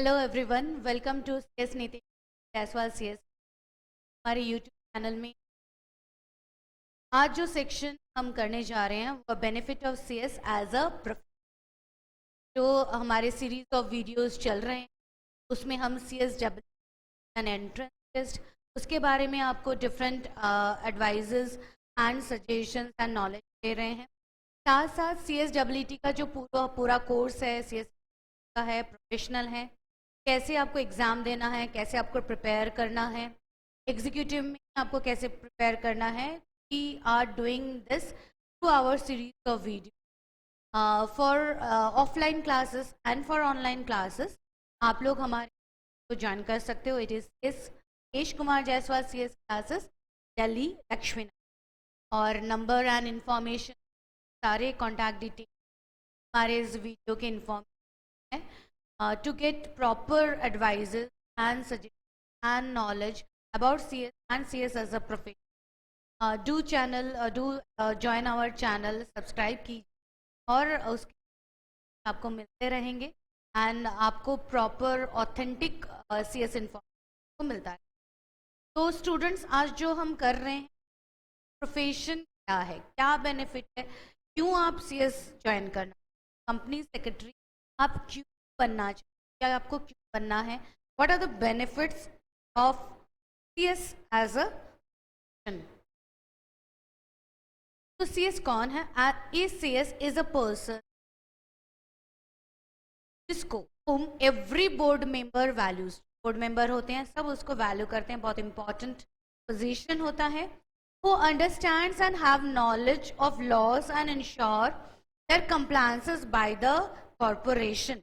Hello everyone, welcome to CS Neeti Jaiswal CS. हमारे YouTube channel में आज जो सेक्शन हम करने जा रहे हैं वो benefit of CS as a profession. जो हमारे सीरीज ऑफ वीडियोस चल रहे हैं उसमें हम सीएस डबल एंट्रेंस टेस्ट उसके बारे में आपको different advices and suggestions and knowledge दे रहे हैं। साथ साथ CSEE का जो पूरा कोर्स है सीएस का है, प्रोफेशनल है, कैसे आपको एग्ज़ाम देना है, कैसे आपको प्रिपेयर करना है, एग्जीक्यूटिव में आपको कैसे प्रिपेयर करना है। We are doing this through our series of video for offline classes and for online classes. आप लोग हमारे को ज्वाइन कर सकते हो। It is Kesh Kumar Jaiswal CS classes, Delhi, Laxmi. और नंबर एंड इंफॉर्मेशन, सारे कॉन्टैक्ट डिटेल हमारे इस वीडियो के इन्फॉर्मेशन है। To get proper advices and suggestions and knowledge about CS and CS as a profession, do join our channel, subscribe कीजिए और उसके आपको मिलते रहेंगे एंड आपको प्रॉपर ऑथेंटिक CS इन्फॉर्मेशन मिलता है। तो स्टूडेंट्स, आज जो हम कर रहे हैं प्रोफेशन क्या है, क्या बेनिफिट है, क्यों आप CS ज्वाइन करना, कंपनी सेक्रेटरी आप क्यों बनना चाहिए, क्या आपको क्यों बनना है, what are the benefits of CS as a profession. तो CS कौन है? CS इज अ पर्सन जिसको every board member values, board member होते हैं सब उसको वैल्यू करते हैं, बहुत इंपॉर्टेंट पोजीशन होता है। who understands and have knowledge of laws and ensure their compliances by the corporation।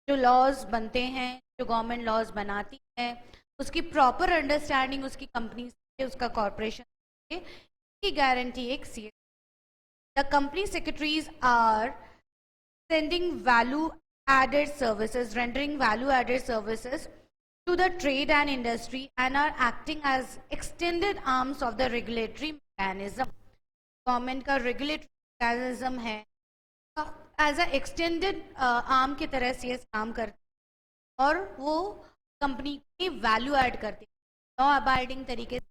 जो लॉज बनते हैं, जो गवर्नमेंट लॉज बनाती है, उसकी प्रॉपर अंडरस्टैंडिंग उसकी कंपनी से, उसका कॉरपोरेशन की गारंटी एक CS। The company secretaries are sending value added services, rendering value added services to the trade and industry and are acting as extended arms of the regulatory mechanism। Government का regulatory mechanism है, as a extended arm की तरह CS काम करते और वो company की value add करते, लॉ अबाइडिंग तरीके से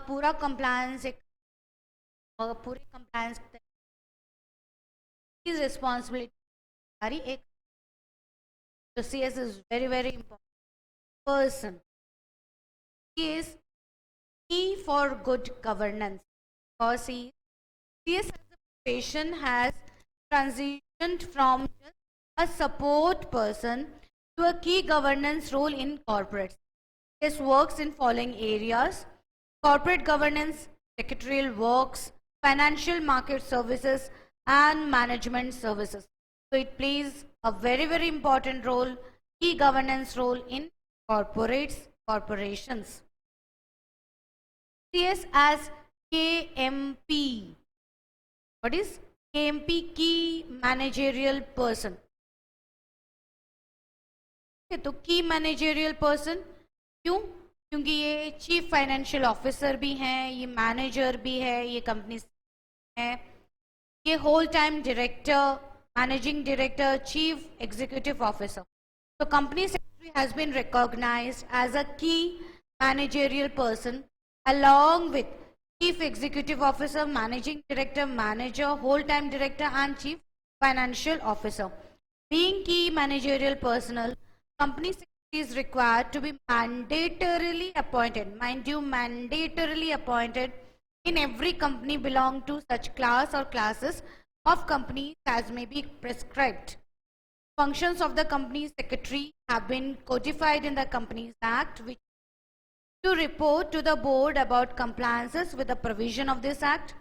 पूरा कंप्लायंस, एक पूरे कंप्लायंस की रिस्पॉन्सिबिलिटी सारी एक। तो CS is very very important person. He is key for good governance because CS as a profession has transitioned from just a support person to a key governance role in corporates. This works in following areas: corporate governance, secretarial works, financial market services and management services. So it plays a very very important role, key governance role in corporations. CS as KMP. What is KMP? Key managerial person. तो की managerial person क्यों? क्योंकि ये chief financial officer भी हैं, ये manager भी है, ये कंपनी है, ये whole time director, managing director, chief executive officer. तो company secretary has been recognised as a key managerial person along with Chief Executive Officer, Managing Director, Manager, Whole-Time Director and Chief Financial Officer. Being key managerial personnel, company secretary is required to be mandatorily appointed, mind you, mandatorily appointed in every company belong to such class or classes of companies as may be prescribed. Functions of the company secretary have been codified in the Companies Act, which to report to the board about compliances with the provision of this act,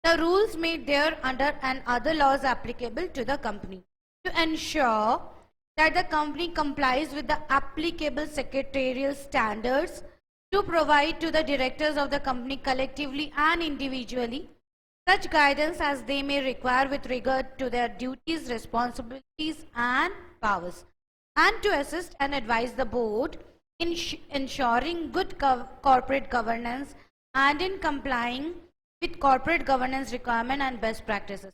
the rules made there under and other laws applicable to the company, to ensure that the company complies with the applicable secretarial standards, to provide to the directors of the company collectively and individually such guidance as they may require with regard to their duties, responsibilities and powers, and to assist and advise the board in ensuring good corporate governance and in complying with corporate governance requirement and best practices.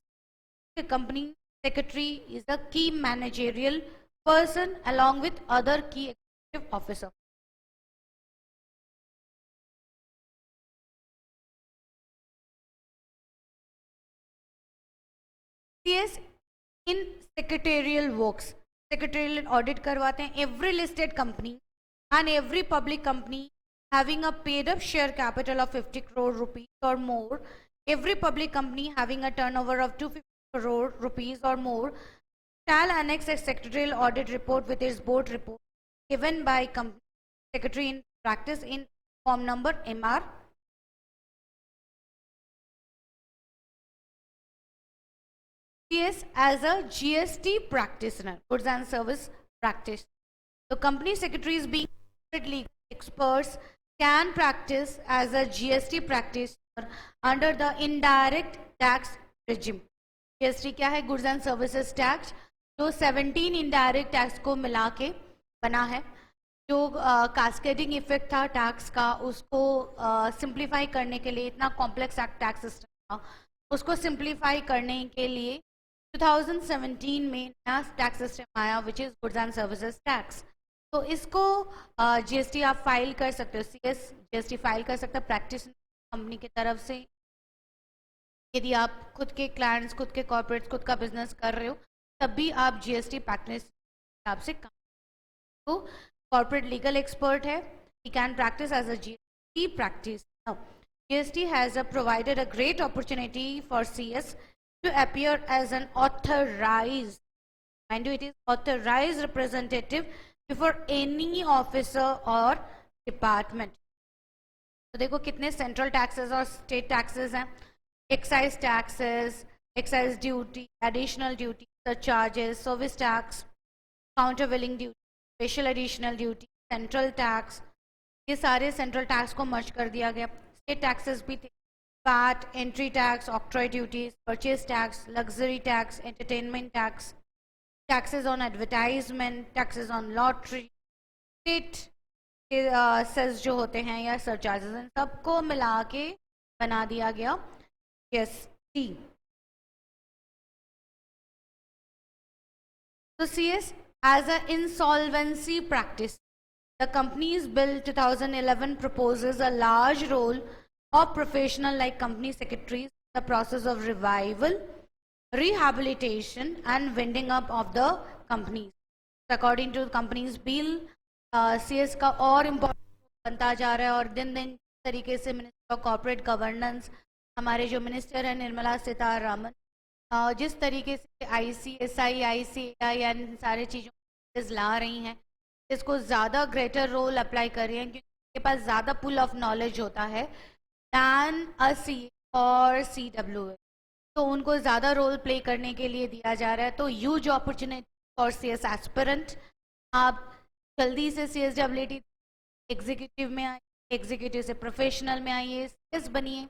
The company secretary is a key managerial person along with other key executive officer. CS in secretarial works, secretarial audit करवाते हैं. Every listed company and every public company having a paid up share capital of 50 crore rupees or more, every public company having a turnover of 250 crore rupees or more shall annex a secretarial audit report with its board report given by company secretary in practice in form number MR. CS as a GST practitioner, goods and service practice. The company secretaries being legal experts can practice as a GST practitioner under the indirect tax regime. GST क्या है? Goods and Services Tax, जो 17 indirect tax को मिला के बना है. जो cascading effect था टैक्स का, उसको सिंप्लीफाई करने के लिए, इतना कॉम्प्लेक्स टैक्स सिस्टम था, उसको सिंप्लीफाई करने के लिए 2017 में नया टैक्स सिस्टम आया which is goods and services tax. तो इसको जीएसटी आप फाइल कर सकते हो, सीएस जीएसटी फाइल कर सकते हो प्रैक्टिस कंपनी की तरफ से. यदि आप खुद के क्लाइंट्स, खुद के कॉर्पोरेट्स, खुद का बिजनेस कर रहे हो, तब भी आप जीएसटी प्रैक्टिस हिसाब से काम. तो कॉर्पोरेट लीगल एक्सपर्ट है, he can practice as a GST practice. Now, GST has provided a great opportunity for CS to appear as an authorized, mind you, it is authorized representative before any officer or department. तो देखो कितने central taxes और state taxes हैं. Excise taxes, excise duty, additional duty, charges, service tax, counter willing duty, special additional duty, central tax, ये सारे central tax को मर्ज कर दिया गया. स्टेट टैक्सेस भी थे, VAT, entry tax, octroi duties, purchase tax, luxury tax, entertainment tax, taxes on advertisement, taxes on lottery, state cess जो होते हैं या सरचार्जेस, इन सबको मिला के बना दिया गया जीएसटी. तो CS as an insolvency practice, the Companies Bill 2011 proposes a large role of professional like company secretaries in the process of revival, rehabilitation and winding up of the companies. According to the Companies Bill, CS का और important बनता जा रहा है और दिन दिन तरीके से मिनिस्टर ऑफ कॉर्पोरेट गवर्नेंस, हमारे जो मिनिस्टर है निर्मला सीतारामन, जिस तरीके से ICSI, ICAI इन सारे चीज़ों ला रही हैं, इसको ज़्यादा ग्रेटर रोल अप्लाई कर रही हैं क्योंकि उनके पास ज़्यादा पुल ऑफ नॉलेज होता है दैन अ सी और CWA, तो उनको ज़्यादा रोल प्ले करने के लिए दिया जा रहा है. तो huge opportunity for CS aspirant. आप जल्दी से CSWT एग्जीक्यूटिव में आइए, एग्जीक्यूटिव से प्रोफेशनल में आइए, CS बनिए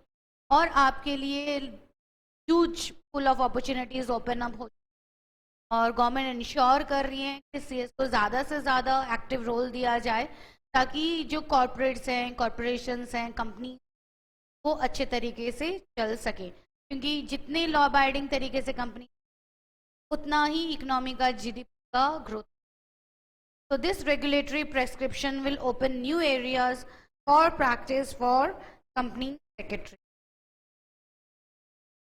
और आपके लिए huge full of opportunities open up हो. और गवर्नमेंट इंश्योर कर रही है कि CS को ज़्यादा से ज़्यादा एक्टिव रोल दिया जाए ताकि जो कॉर्पोरेट्स हैं, कॉर्पोरेशंस हैं, कंपनी, वो अच्छे तरीके से चल सके. क्योंकि जितने लॉ अबाइडिंग तरीके से कंपनी, उतना ही इकोनॉमी का GDP का ग्रोथ. तो this regulatory prescription will open new areas for practice for company secretary.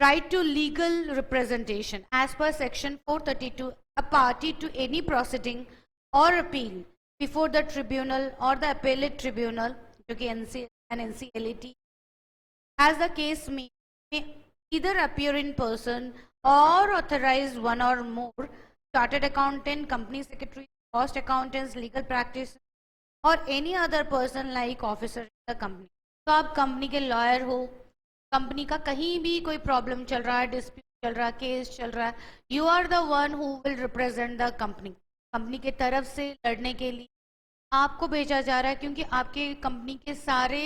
Right to legal representation as per section 432, a party to any proceeding or appeal before the tribunal or the appellate tribunal, जो कि NCLAT, as the case may either appear in person or authorize one or more chartered accountant, company secretary, cost accountants, legal practice or any other person like officer in the company. तो आप company के lawyer हो, company का कहीं भी कोई problem चल रहा है, डिस्प्यूट चल रहा है, केस चल रहा है, you are the one who will represent the company. Company के तरफ से लड़ने के लिए आपको भेजा जा रहा है क्योंकि आपके कंपनी के सारे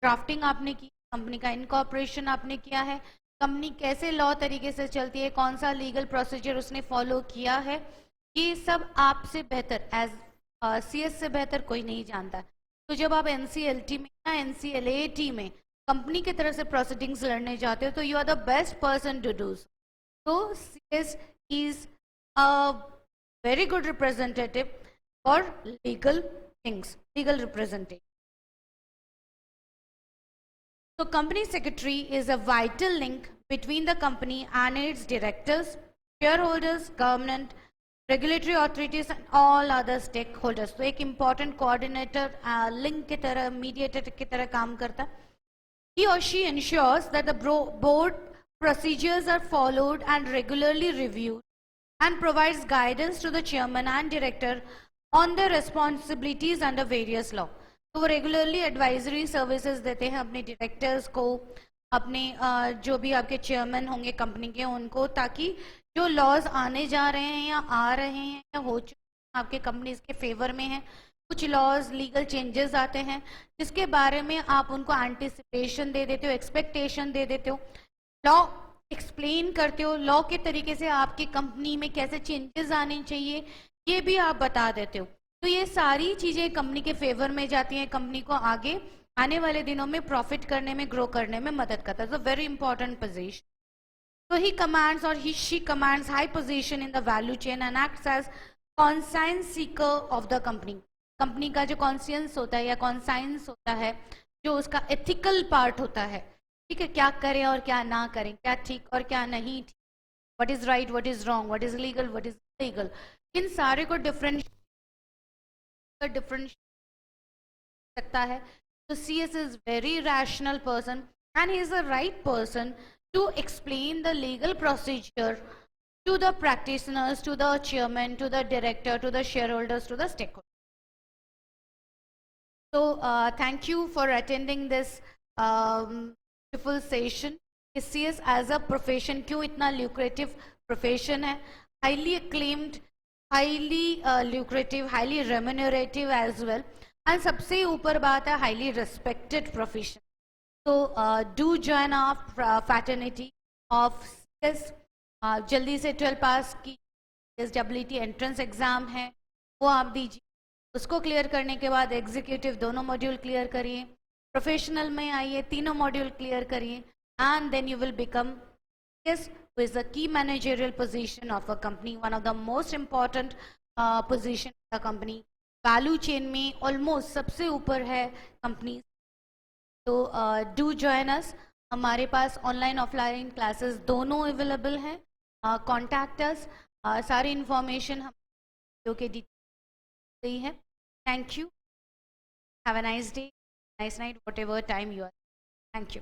ड्राफ्टिंग आपने की, कंपनी का इनकॉर्पोरेशन आपने किया है, कंपनी कैसे लॉ तरीके से चलती है, कौन सा लीगल प्रोसीजर उसने फॉलो किया है, ये सब आपसे बेहतर एज CS से बेहतर कोई नहीं जानता. तो जब आप NCLT में या NCLAT में कंपनी की तरफ से प्रोसीडिंग्स लड़ने जाते हो तो you are the best person to do. तो CS is very good representative for legal things, legal representation. So company secretary is a vital link between the company and its directors, shareholders, government, regulatory authorities and all other stakeholders. तो एक important coordinator, link की तरह, mediator की तरह काम करता है. He or she ensures that the board procedures are followed and regularly reviewed and provides guidance to the chairman and director on their responsibilities under various law. तो वो regularly advisory services देते हैं अपने डायरेक्टर्स को, अपने जो भी आपके चेयरमैन होंगे कंपनी के उनको, ताकि जो लॉज आने जा रहे हैं या आ रहे हैं या हो चुके हैं आपके कंपनीज के फेवर में हैं, कुछ लॉज लीगल चेंजेस आते हैं जिसके बारे में आप उनको एंटिसिपेशन दे देते हो, एक्सपेक्टेशन दे देते हो, लॉ एक्सप्लेन करते हो, लॉ के तरीके से आपकी कंपनी में कैसे चेंजेस आने चाहिए ये भी आप बता देते हो. तो ये सारी चीजें कंपनी के फेवर में जाती हैं, कंपनी को आगे आने वाले दिनों में प्रॉफिट करने में, ग्रो करने में मदद करता है. तो very important position. So he commands or she commands high position in the value chain and acts as conscience seeker of the company. Company का जो कॉन्सियंस होता है या कॉन्साइंस होता है, जो उसका एथिकल पार्ट होता है, ठीक है, क्या करें और क्या ना करें, क्या ठीक और क्या नहीं ठीक, what is right, what is wrong, what is legal, what is illegal, इन सारे को डिफरेंट सकता है. तो CS is very rational person and he is the right person to explain the legal procedure to the practitioners, to the chairman, to the director, to the shareholders, to the stakeholders. So thank you for attending this beautiful session. CS as a profession क्यों इतना lucrative profession है, highly acclaimed, highly lucrative, highly remunerative as well, and सबसे ऊपर बात है highly respected profession. So do join our fraternity of CS. जल्दी से 12 पास की SWT एंट्रेंस एग्जाम है वो आप दीजिए, उसको क्लियर करने के बाद एग्जीक्यूटिव दोनों मॉड्यूल क्लियर करिए, प्रोफेशनल में आइए तीनों मॉड्यूल क्लियर करिए, and then you will become CS, who is a key managerial position of a company, one of the most important position in the company. Value chain में almost सबसे ऊपर है कंपनी. तो डू जॉइन अस. हमारे पास online offline classes दोनों available हैं. Contact us. सारी इंफॉर्मेशन हम वीडियो के डिटेल है. Thank you. Have a nice day, nice night, whatever time you are. Thank you.